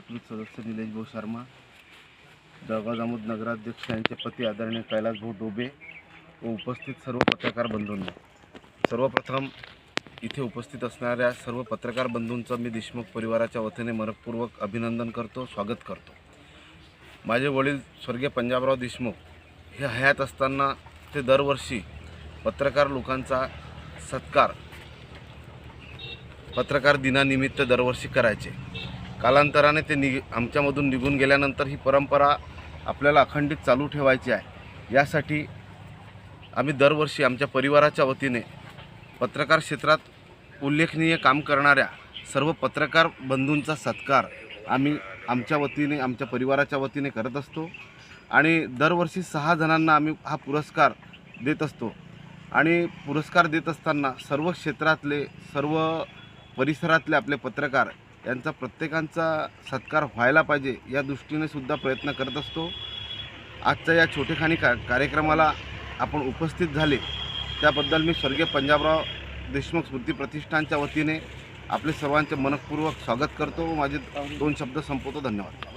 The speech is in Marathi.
अधिकृत सदस्य निलेश भाऊ शर्मा, जळगाव जामोद नगराध्यक्ष यांचे पती आदरणीय कैलास भाऊ डोबे व उपस्थित सर्व पत्रकार बंधूंना, सर्वप्रथम इथे उपस्थित असणाऱ्या सर्व पत्रकार बंधूंचं मी देशमुख परिवाराच्या वतीने मनपूर्वक अभिनंदन करतो, स्वागत करतो। माझे वडील स्वर्गीय पंजाबराव देशमुख हे हयात असताना ते दरवर्षी पत्रकार लोकांचा सत्कार पत्रकार दिनानिमित्त दरवर्षी करायचे। कालांतराने ते आमच्यामधून निघून गेल्यानंतर ही परंपरा आपल्याला अखंडित चालू ठेवायची आहे। यासाठी आम्ही दरवर्षी आमच्या परिवाराच्या वतीने पत्रकार क्षेत्रात उल्लेखनीय काम करणाऱ्या सर्व पत्रकार बंधूंचा सत्कार आम्ही आमच्या वतीने, आमच्या परिवाराच्या वतीने करत असतो आणि दरवर्षी 6 जणांना आम्ही हा पुरस्कार देत असतो। आणि पुरस्कार देत असताना सर्व क्षेत्रातले, सर्व परिसरातले आपले पत्रकार यांचा प्रत्येकांचा सत्कार व्हायला पाहिजे या दृष्टीने सुद्धा प्रयत्न करत असतो। आजच्या या छोटेखानी कार्यक्रमाला आपण उपस्थित झाले त्याबद्दल मी स्वर्गीय पंजाबराव देशमुख स्मृती प्रतिष्ठानच्या वतीने आपले सर्वांचे मनपूर्वक स्वागत करतो व माझे 2 शब्द संपवतो। धन्यवाद।